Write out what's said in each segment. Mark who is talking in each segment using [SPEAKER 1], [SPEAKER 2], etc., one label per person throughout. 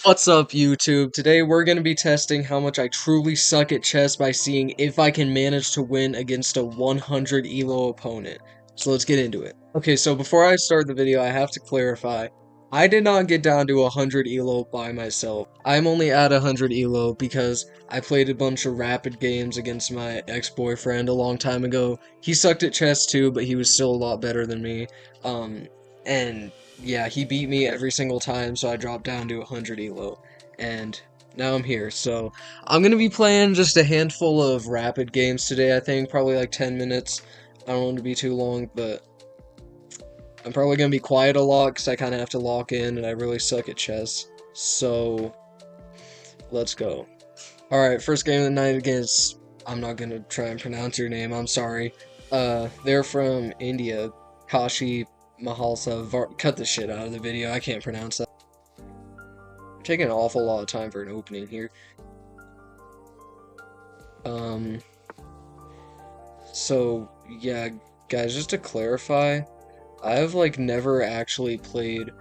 [SPEAKER 1] What's up, YouTube? Today we're going to be testing how much I truly suck at chess by seeing if I can manage to win against a 100 ELO opponent. So let's get into it. Okay, so before I start the video, I have to clarify. I did not get down to 100 ELO by myself. I'm only at 100 ELO because I played a bunch of rapid games against my ex-boyfriend a long time ago. He sucked at chess too, but he was still a lot better than me. And yeah, he beat me every single time, so I dropped down to 100 ELO, and now I'm here. So I'm gonna be playing just a handful of rapid games today, I think, probably like 10 minutes. I don't want it to be too long, but I'm probably gonna be quiet a lot, because I kind of have to lock in, and I really suck at chess. So, let's go. Alright, first game of the night against, I'm not gonna try and pronounce your name, I'm sorry. They're from India, Kashi Mahalsa. Cut the shit out of the video, I can't pronounce that. I'm taking an awful lot of time for an opening here. So, yeah, guys, just to clarify, I've, never actually played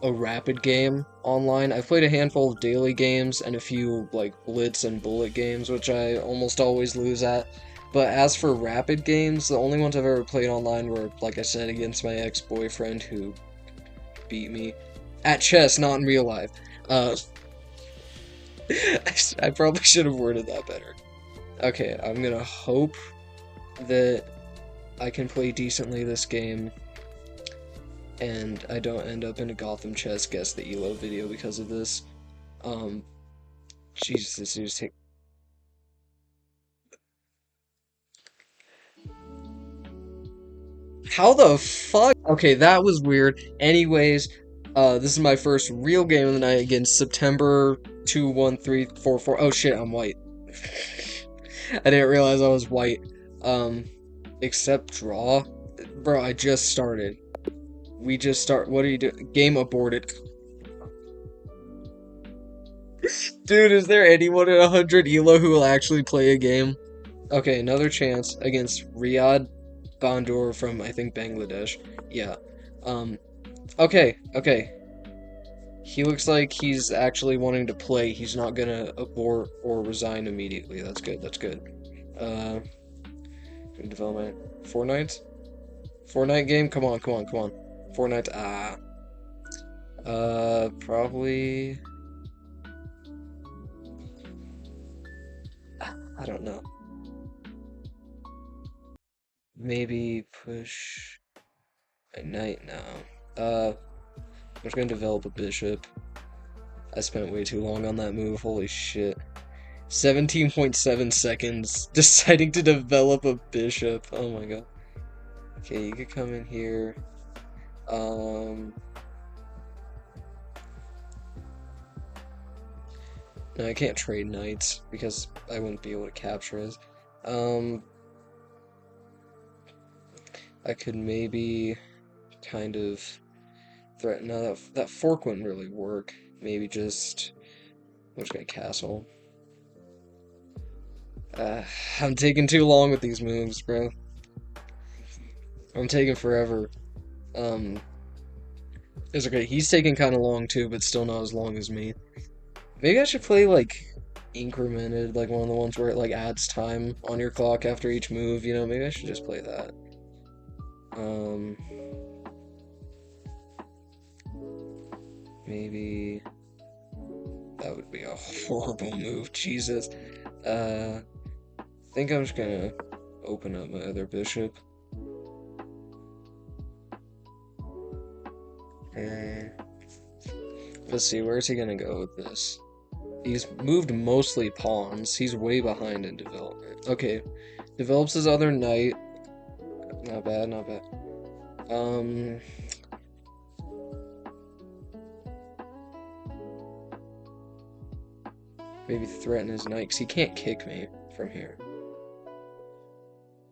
[SPEAKER 1] a rapid game online. I've played a handful of daily games and a few, blitz and bullet games, which I almost always lose at. But as for rapid games, the only ones I've ever played online were, like I said, against my ex-boyfriend who beat me at chess, not in real life. I probably should have worded that better. Okay, I'm gonna hope that I can play decently this game and I don't end up in a Gotham Chess Guess the ELO video because of this. Jesus, this is take. How the fuck? Okay, that was weird. Anyways, this is my first real game of the night against September 21344. Oh shit, I'm white. I didn't realize I was white. Accept draw? Bro, I just started. We just start. What are you doing? Game aborted. Dude, is there anyone at 100 ELO who will actually play a game? Okay, another chance against Riyadh Bandur from, I think, Bangladesh. Yeah. Okay. He looks like he's actually wanting to play. He's not gonna abort or resign immediately. That's good, that's good. Development. Fortnite? Fortnite game? Come on. Fortnite, probably... I don't know. Maybe push a knight now. I'm just gonna develop a bishop. I spent way too long on that move, holy shit. 17.7 seconds deciding to develop a bishop. Oh my god. Okay, you could come in here. No, I can't trade knights because I wouldn't be able to capture it. I could maybe kind of threaten. No, that fork wouldn't really work. Maybe just I'm just gonna castle. I'm taking too long with these moves, bro. I'm taking forever. It's okay. He's taking kind of long too, but still not as long as me. Maybe I should play incremented, like one of the ones where it adds time on your clock after each move. You know, maybe I should just play that. Maybe that would be a horrible move. Jesus. I think I'm just gonna open up my other bishop. Let's see, where's he gonna go with this? He's moved mostly pawns. He's way behind in development. Okay, develops his other knight. Not bad, not bad. Maybe threaten his knight, because he can't kick me from here.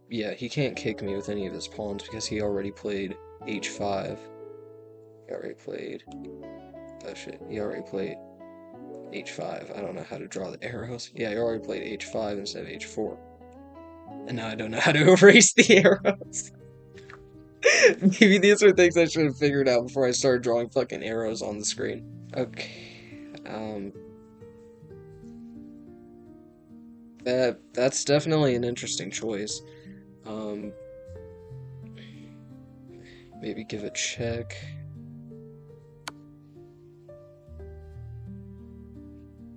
[SPEAKER 1] Yeah, he can't kick me with any of his pawns because he already played h5. He already played... Oh shit, he already played h5. I don't know how to draw the arrows. Yeah, he already played h5 instead of h4. And now I don't know how to erase the arrows. Maybe these are things I should have figured out before I started drawing fucking arrows on the screen. Okay. Um, that's definitely an interesting choice. Um, maybe give a check.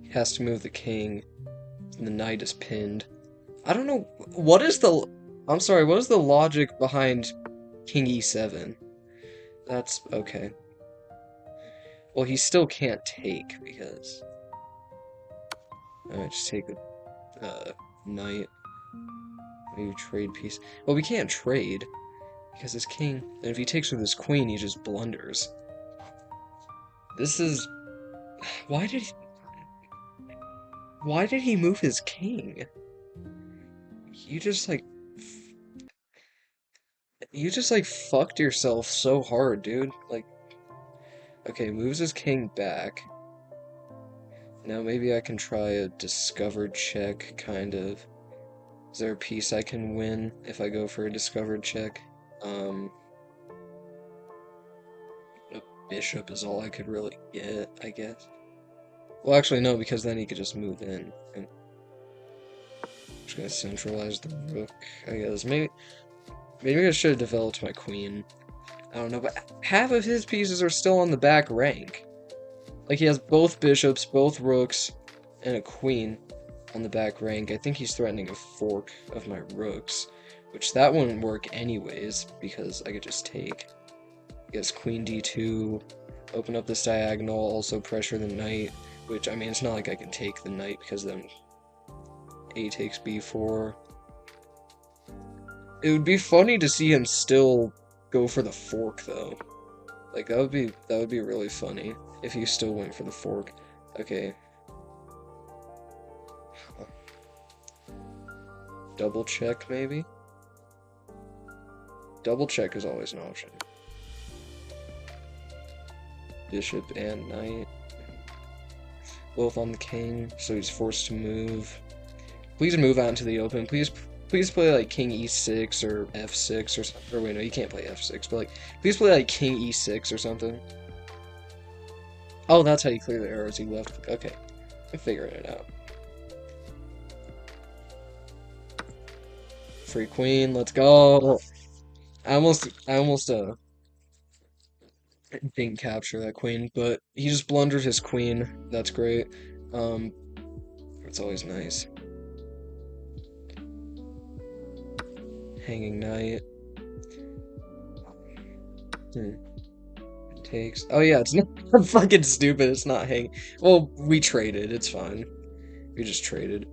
[SPEAKER 1] He has to move the king, and the knight is pinned. I don't know, what is the... I'm sorry, what is the logic behind king e7? That's okay. Well, he still can't take, because... Alright, just take the knight. Maybe trade piece. Well, we can't trade, because his king... And if he takes with his queen, he just blunders. This is... Why did he move his king? You just, like... You just, like, fucked yourself so hard, dude. Like... Okay, moves his king back. Now maybe I can try a discovered check, kind of. Is there a piece I can win if I go for a discovered check? A bishop is all I could really get, I guess. Well, actually, no, because then he could just move in. And I'm just gonna centralize the rook, I guess. Maybe I should have developed my queen. I don't know, but half of his pieces are still on the back rank. Like, he has both bishops, both rooks, and a queen on the back rank. I think he's threatening a fork of my rooks, which that wouldn't work anyways, because I could just take. I guess queen d2, open up this diagonal, also pressure the knight, which, I mean, it's not like I can take the knight, because then a takes b4. It would be funny to see him still go for the fork, though. Like, that would be really funny if he still went for the fork. Okay. Double check, maybe? Double check is always an option. Bishop and knight. Both on the king, so he's forced to move. Please move out into the open. Please play like king e6 or f6 or something. Or wait, no, you can't play f6, but like, please play like king e6 or something. Oh, that's how you clear the arrows you left. Okay, I'm figuring it out. Free queen, let's go. I almost didn't capture that queen, but he just blundered his queen. That's great. It's always nice. Hanging knight. Takes. Oh yeah, it's not. I'm fucking stupid. It's not hanging. Well, we traded. It's fine. We just traded.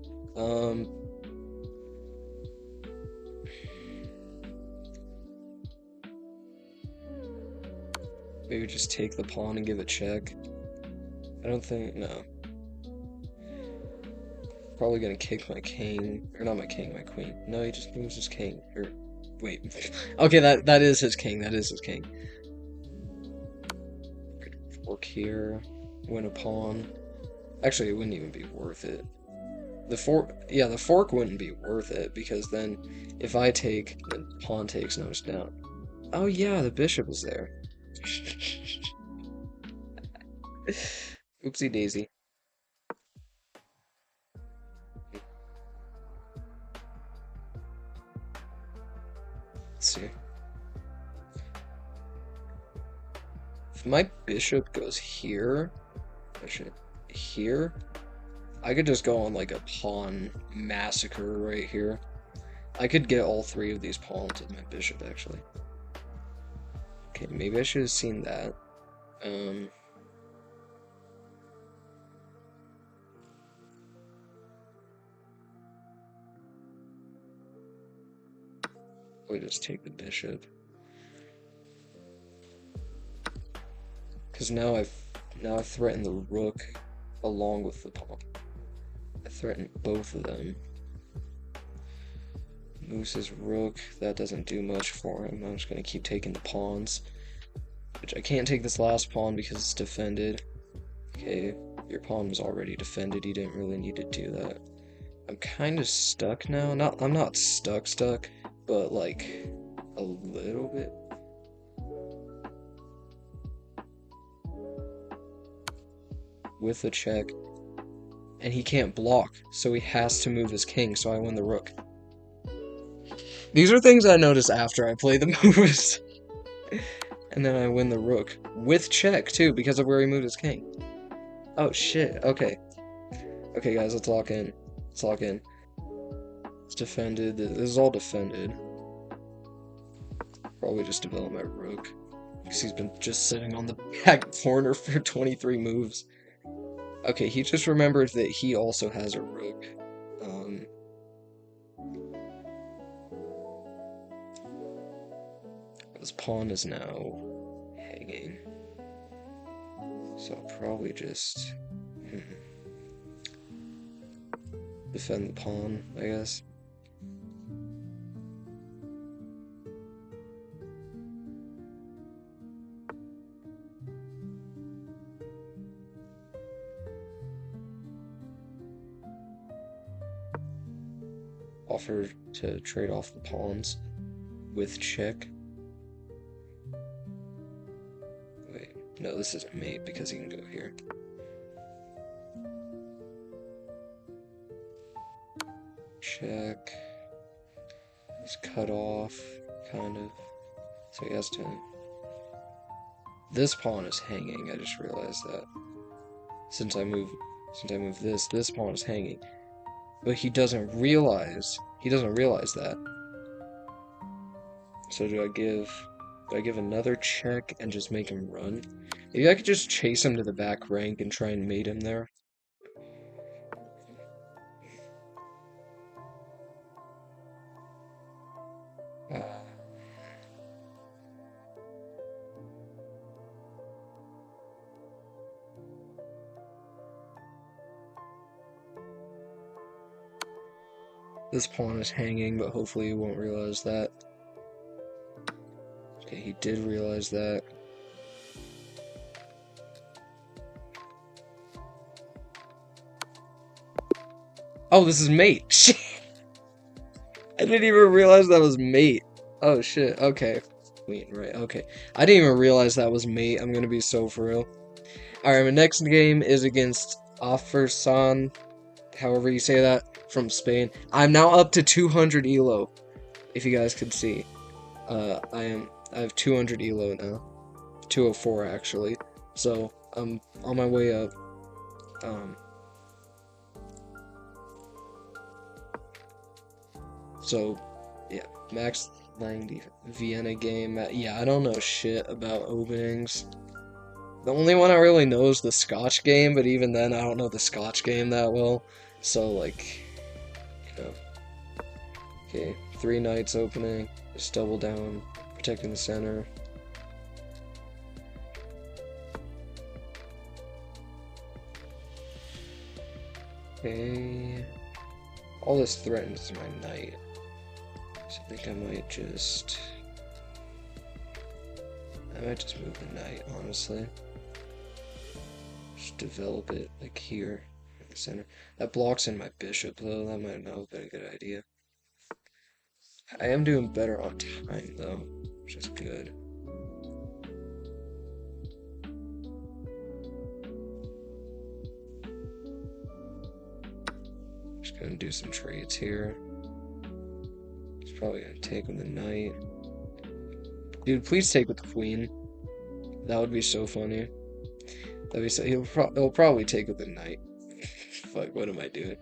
[SPEAKER 1] Maybe just take the pawn and give a check. I don't think. No. Probably gonna kick my king, or not my king, my queen. No, he just moves his king. Or wait. Okay, that is his king. That is his king. Fork here, win a pawn. Actually, it wouldn't even be worth it. The fork wouldn't be worth it, because then if I take, the pawn takes, no, it's down. Oh yeah, the bishop is there. Oopsie daisy. Let's see. If my bishop goes here, I could just go on like a pawn massacre right here. I could get all three of these pawns with my bishop, actually. Okay, maybe I should have seen that. We just take the bishop. Because now I've threatened the rook along with the pawn. I threatened both of them. Moves his rook. That doesn't do much for him. I'm just gonna keep taking the pawns. Which I can't take this last pawn because it's defended. Okay, your pawn was already defended. You didn't really need to do that. I'm kind of stuck now. I'm not stuck, but like a little bit. with the check, and he can't block, so he has to move his king, so I win the rook. These are things I notice after I play the moves. And then I win the rook. With check, too, because of where he moved his king. Oh, shit. Okay. Okay, guys, let's lock in. Let's lock in. It's defended. This is all defended. Probably just develop my rook. Because he's been just sitting on the back corner for 23 moves. Okay, he just remembered that he also has a rook. His pawn is now hanging. So I'll probably just defend the pawn, I guess. Offer to trade off the pawns with check. Wait, no, this isn't mate because he can go here. Check. He's cut off, kind of. So he has to. This pawn is hanging. I just realized that. Since I move this pawn is hanging. But he doesn't realize that. So do I give another check and just make him run? Maybe I could just chase him to the back rank and try and mate him there. This pawn is hanging, but hopefully he won't realize that. Okay, he did realize that. Oh, this is mate. Shit. I didn't even realize that was mate. Oh shit. Okay. Queen, right? Okay. I didn't even realize that was mate. I'm gonna be so for real. Alright, my next game is against Afersan, however you say that, from Spain. I'm now up to 200 ELO, if you guys could see. I have 200 ELO now. 204 actually. So I'm on my way up. So yeah, max 90 Vienna game. Yeah, I don't know shit about openings. The only one I really know is the Scotch game, but even then I don't know the Scotch game that well. So like, you know. Okay, 3 knights opening, just double down, protecting the center. Okay, all this threatens my knight, so I think I might just move the knight, honestly. Just develop it, like here, in the center. That blocks in my bishop, though. That might not have been a good idea. I am doing better on time, though, which is good. Just gonna do some trades here. He's probably gonna take with the knight. Dude, please take with the queen. That would be so funny. That'd be so. He'll probably take with the knight. Fuck, what am I doing?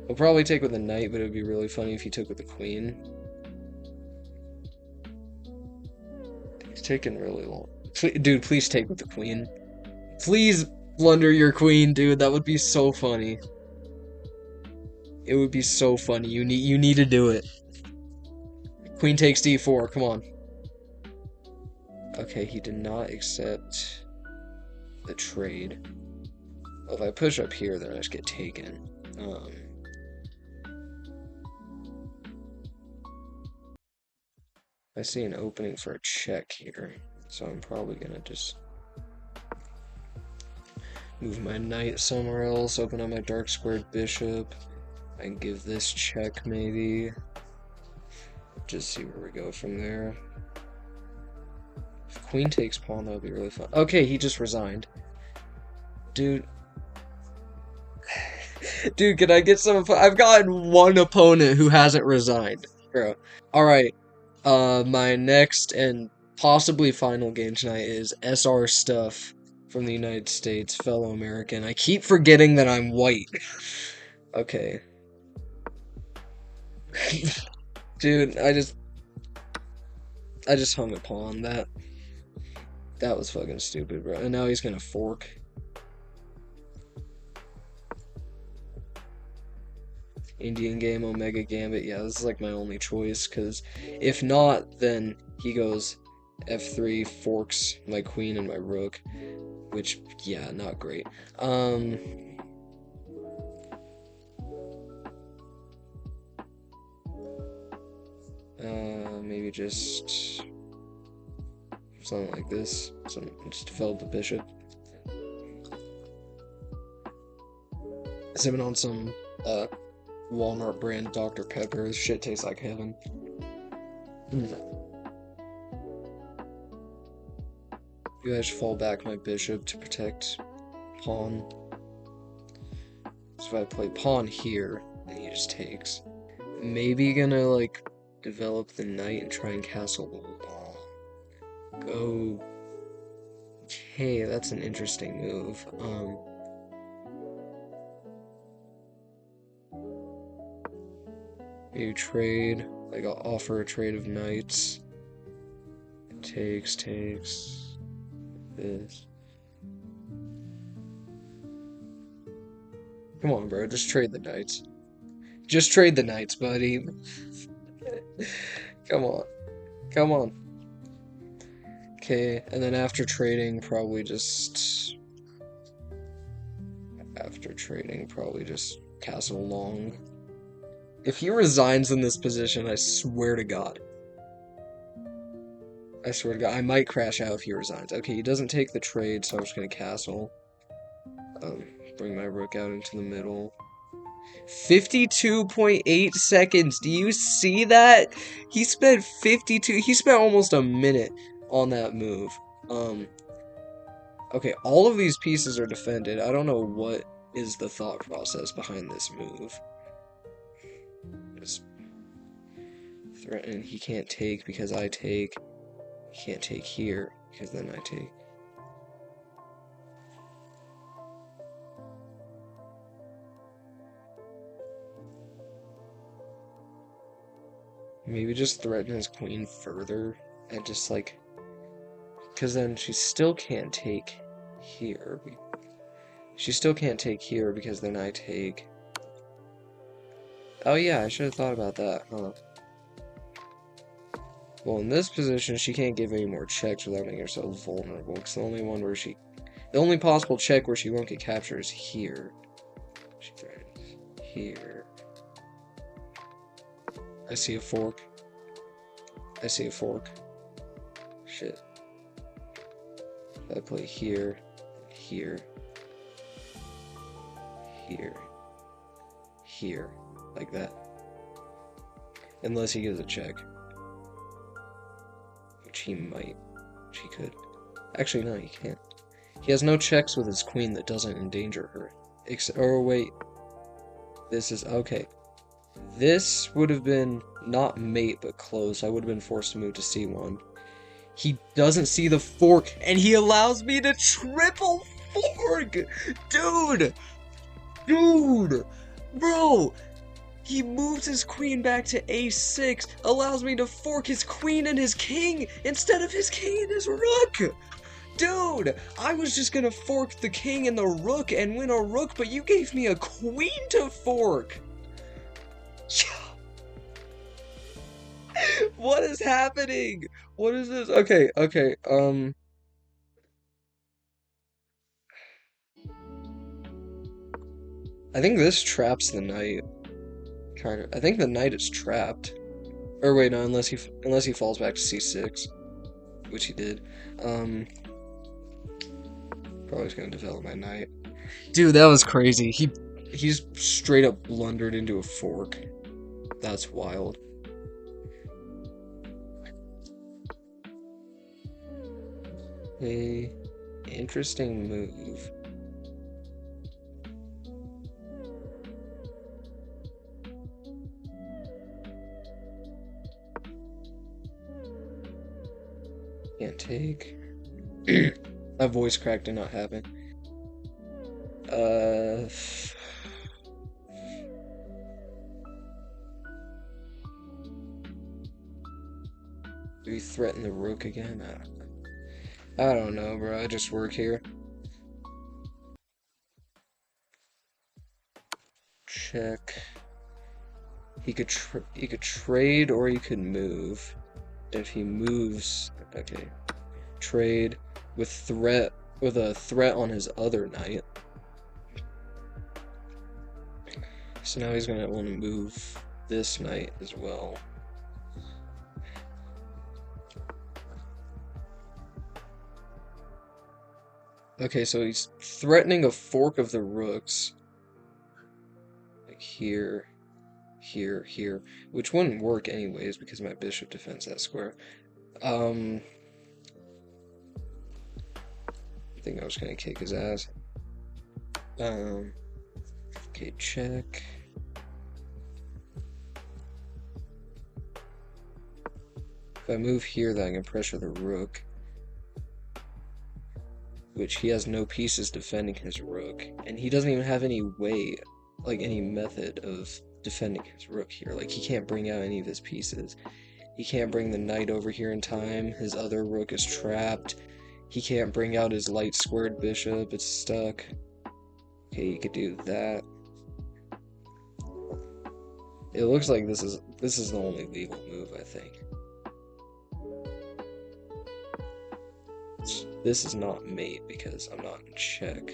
[SPEAKER 1] He'll probably take with the knight, but it would be really funny if he took with the queen. He's taking really long. Dude, please take with the queen. Please blunder your queen, dude. That would be so funny. It would be so funny. You need to do it. Queen takes d4. Come on. Okay, he did not accept the trade. Well, if I push up here, then I just get taken. I see an opening for a check here, so I'm probably gonna just move my knight somewhere else, open up my dark squared bishop. I can give this check, maybe. Just see where we go from there. If queen takes pawn, that would be really fun. Okay, he just resigned. Dude, Dude, can I get some? I've gotten one opponent who hasn't resigned, bro. All right. My next and possibly final game tonight is SR Stuff from the United States, fellow American. I keep forgetting that I'm white. Okay. Dude, I just hung a pawn. That was fucking stupid, bro. And now he's gonna fork. Indian game, Omega Gambit. Yeah, this is like my only choice, because if not, then he goes F3, forks my queen and my rook, which, yeah, not great. Maybe just something like this. Just develop the bishop. Sipping on some, Walmart brand Dr. Pepper. This shit tastes like heaven. You guys fall back my bishop to protect pawn. So if I play pawn here, then he just takes. Maybe gonna like develop the knight and try and castle the wall. Go. Okay, that's an interesting move. You trade, like I'll offer a trade of knights. Takes, this. Come on, bro, just trade the knights. Just trade the knights, buddy. Come on. Come on. Okay, and then after trading, probably just castle long. If he resigns in this position, I swear to God. I swear to God, I might crash out if he resigns. Okay, he doesn't take the trade, so I'm just gonna castle. Bring my rook out into the middle. 52.8 seconds. Do you see that? He spent almost a minute on that move. Okay, all of these pieces are defended. I don't know what is the thought process behind this move. Just threaten. He can't take because I take. He can't take here because then I take. Maybe just threaten his queen further and just like, because then she still can't take here. She still can't take here because then I take. Oh yeah, I should have thought about that, huh? Well, in this position, she can't give any more checks without making herself vulnerable. Because the only possible check where she won't get captured is here. She threatens here. I see a fork. I see a fork. Shit. I play here, here, here, here, like that. Unless he gives a check. Which he might. She could. Actually, no, he can't. He has no checks with his queen that doesn't endanger her. Oh, wait. This is... Okay. This would have been not mate, but close. I would have been forced to move to C1. He doesn't see the fork, and he allows me to triple fork! Dude! Dude! Bro! He moves his queen back to A6, allows me to fork his queen and his king instead of his king and his rook! Dude! I was just gonna fork the king and the rook and win a rook, but you gave me a queen to fork! What is happening? What is this? Okay, I think this traps the knight. Kind of. I think the knight is trapped. Or wait, no, unless he falls back to C6, which he did. Probably just gonna develop my knight. Dude, that was crazy. He's straight up blundered into a fork. That's wild. A interesting move. Can't take. That voice crack did not happen. Do we threaten the rook again? I don't know, bro. I just work here. Check. He could trade or he could move. If he moves, okay. Trade with a threat on his other knight. So now he's gonna want to move this knight as well. Okay, so he's threatening a fork of the rooks. Like here, here, here. Which wouldn't work anyways because my bishop defends that square. I think I was gonna kick his ass. Okay, check. If I move here, then I can pressure the rook. Which he has no pieces defending his rook. And he doesn't even have any way, like any method of defending his rook here. Like he can't bring out any of his pieces. He can't bring the knight over here in time. His other rook is trapped. He can't bring out his light squared bishop. It's stuck. Okay, he could do that. It looks like this is the only legal move, I think. This is not mate because I'm not in check.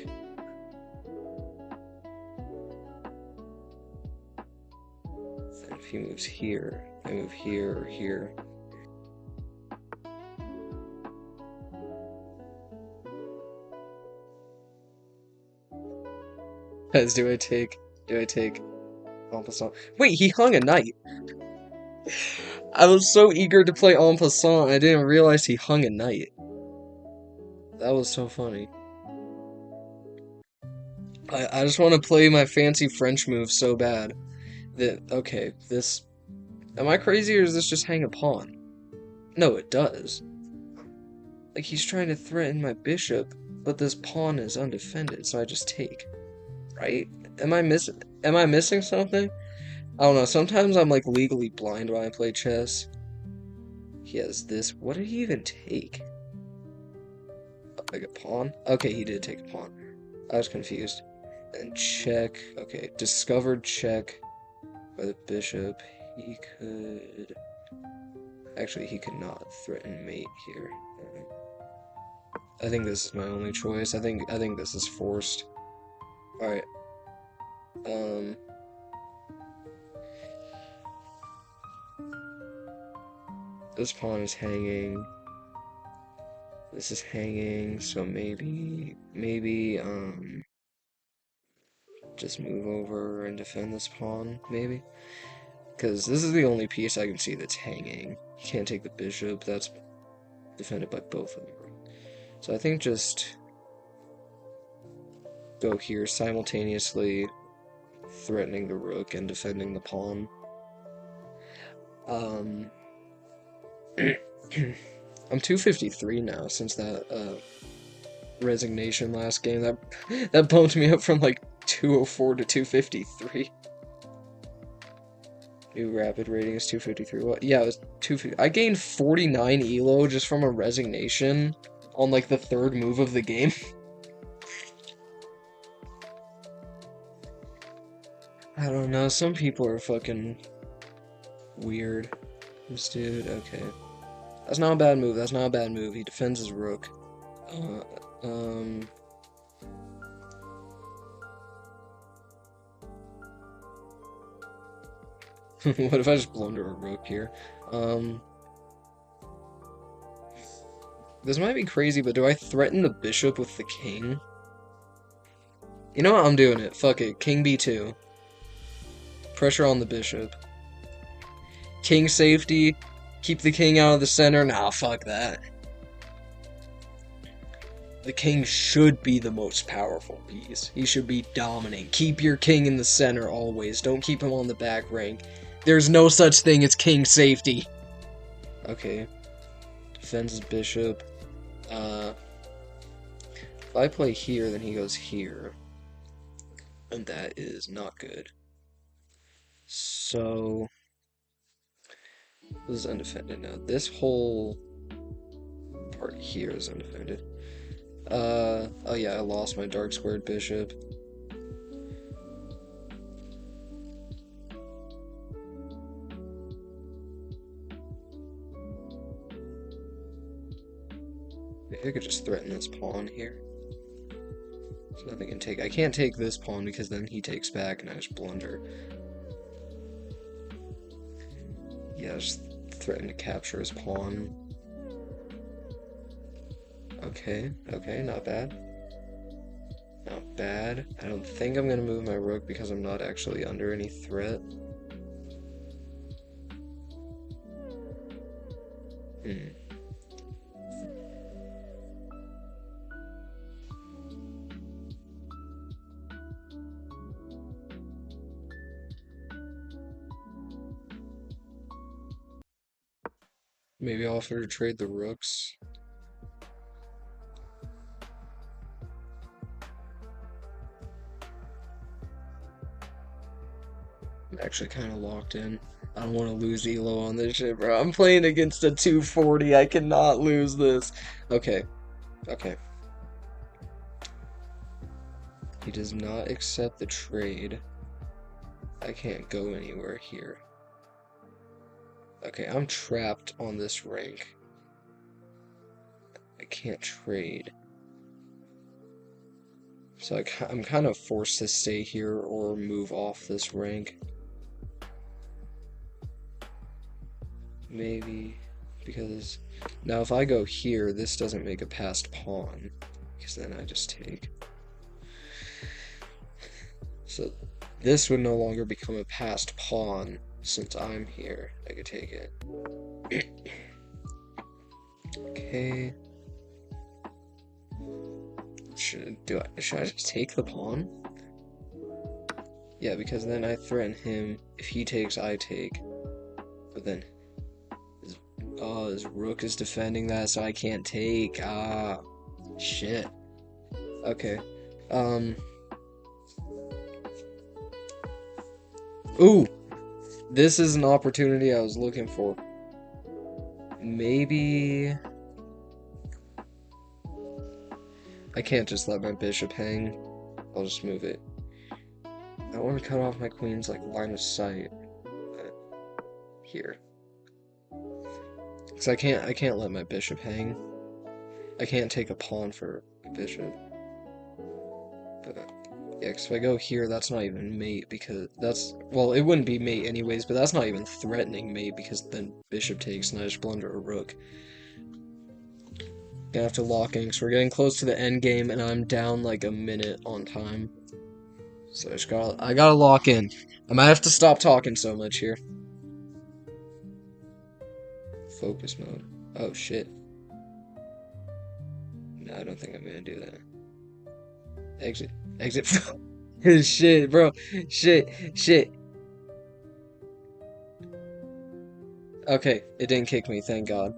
[SPEAKER 1] And if he moves here, I move here or here. Guys, do I take en passant? Wait, he hung a knight. I was so eager to play en passant, I didn't realize he hung a knight. That was so funny. I just want to play my fancy French move so bad. Okay, this... Am I crazy or does this just hang a pawn? No, it does. Like, he's trying to threaten my bishop, but this pawn is undefended, so I just take. Right? Am I missing something? I don't know, sometimes I'm like legally blind when I play chess. He has this. What did he even take? Like a pawn? Okay, he did take a pawn. I was confused. And check. Okay, discovered check by the bishop. He could... Actually, he could not threaten mate here. I think this is my only choice. I think this is forced. Alright. This pawn is hanging. This is hanging, so maybe, just move over and defend this pawn, maybe? Because this is the only piece I can see that's hanging. You can't take the bishop, that's defended by both of them. So I think just go here, simultaneously threatening the rook and defending the pawn. I'm 253 now since that resignation last game. That bumped me up from like 204 to 253. New rapid rating is 253. What? Yeah, it was 250. I gained 49 ELO just from a resignation on like the third move of the game. I don't know, some people are fucking weird. This dude, okay. That's not a bad move, that's not a bad move. He defends his rook. What if I just blunder a rook here? This might be crazy, but do I threaten the bishop with the king? You know what, I'm doing it. Fuck it. King b2. Pressure on the bishop. King safety. Keep the king out of the center. Nah, fuck that. The king should be the most powerful piece. He should be dominant. Keep your king in the center always. Don't keep him on the back rank. There's no such thing as king safety. Okay. defends his bishop. If I play here, then he goes here. And that is not good. So this is undefended now. This whole part here is undefended. Oh yeah, I lost my dark squared bishop. Maybe I could just threaten this pawn here. So nothing can take. I can't take this pawn because then he takes back and I just blunder. Yeah, just threaten to capture his pawn. Okay, not bad. Not bad. I don't think I'm gonna move my rook because I'm not actually under any threat. Maybe I'll offer to trade the rooks. I'm actually kind of locked in. I don't want to lose ELO on this shit, bro. I'm playing against a 240. I cannot lose this. Okay. He does not accept the trade. I can't go anywhere here. Okay, I'm trapped on this rank. I can't trade. So I'm kind of forced to stay here or move off this rank. Maybe because now if I go here, this doesn't make a passed pawn because then I just take. So this would no longer become a passed pawn since I'm here. I could take it. Okay. Should I just take the pawn? Yeah, because then I threaten him. If he takes, I take. But then his rook is defending that, so I can't take. Ah, shit. Okay. Ooh! This is an opportunity I was looking for. Maybe I can't just let my bishop hang. I'll just move it. I want to cut off my queen's line of sight. Here. Because I can't let my bishop hang. I can't take a pawn for a bishop. But yeah, because if I go here, that's not even mate because well, it wouldn't be mate anyways, but that's not even threatening mate because then bishop takes and I just blunder a rook. Gonna have to lock in because we're getting close to the end game and I'm down like a minute on time. So I gotta lock in. I might have to stop talking so much here. Focus mode. Oh shit. No, I don't think I'm gonna do that. Exit. Shit, bro. Shit. Okay, it didn't kick me, thank God.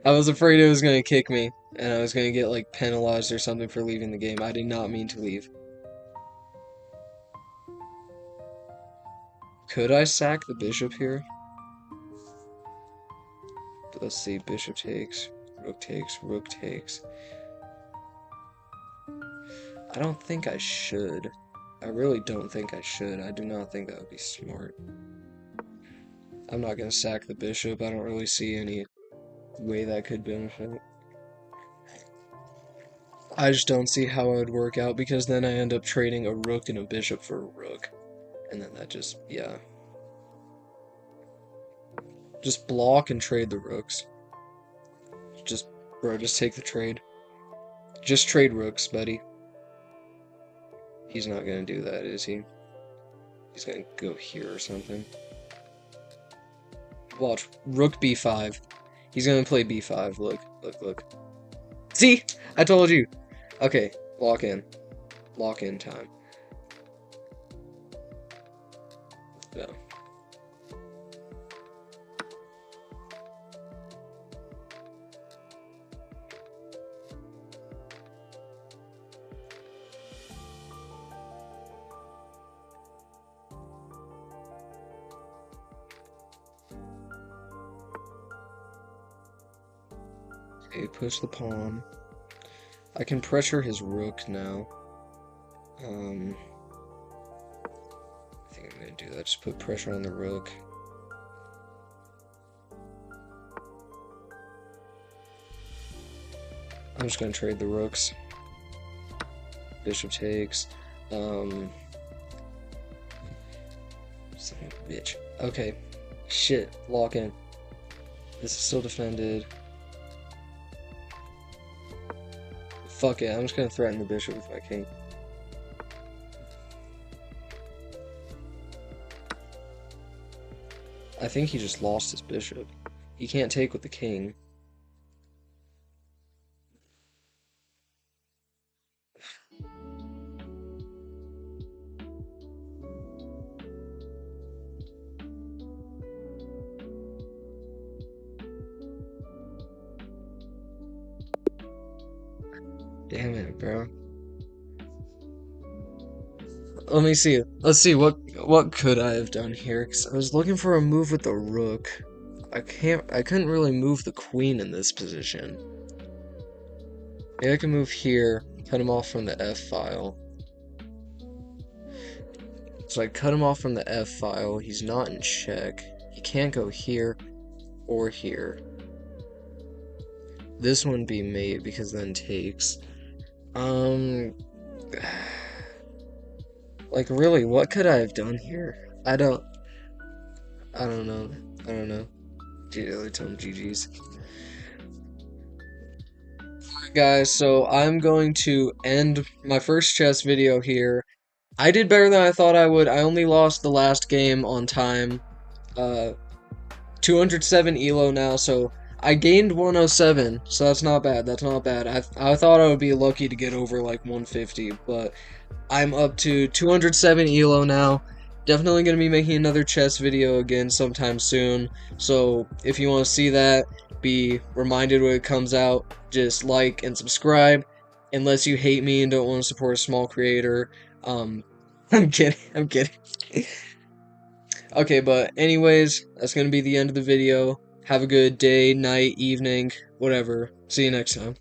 [SPEAKER 1] I was afraid it was gonna kick me, and I was gonna get penalized or something for leaving the game. I did not mean to leave. Could I sack the bishop here? Let's see, bishop takes, rook takes. I don't think I should. I really don't think I should. I do not think that would be smart. I'm not gonna sack the bishop. I don't really see any way that could benefit. I just don't see how it would work out because then I end up trading a rook and a bishop for a rook. And then that just, yeah. Just block and trade the rooks. Bro, just take the trade. Just trade rooks, buddy. He's not gonna do that, is he? He's gonna go here or something. Watch, rook b5. He's gonna play b5, look. See? I told you! Okay, lock in. Lock in time. No. Okay, push the pawn. I can pressure his rook now. I think I'm gonna do that. Just put pressure on the rook. I'm just gonna trade the rooks. Bishop takes. Son of a bitch. Okay. Shit. Lock in. This is still defended. Fuck it. I'm just gonna threaten the bishop with my king. I think he just lost his bishop. He can't take with the king. Damn it, bro. Let me see. Let's see what could I have done here? 'Cause I was looking for a move with the rook. I couldn't really move the queen in this position. Maybe I can move here, cut him off from the F file. So I cut him off from the F file. He's not in check. He can't go here or here. This wouldn't be mate because then takes. Like really, what could I have done here? I don't know. I don't know. Tell him GG's. Alright guys, so I'm going to end my first chess video here. I did better than I thought I would. I only lost the last game on time. 207 ELO now, so I gained 107, so that's not bad. That's not bad. I thought I would be lucky to get over like 150, but I'm up to 207 ELO now. Definitely going to be making another chess video again sometime soon, so if you want to see that, be reminded when it comes out, just like and subscribe, unless you hate me and don't want to support a small creator. I'm kidding, I'm kidding. Okay, but anyways, that's going to be the end of the video. Have a good day, night, evening, whatever. See you next time.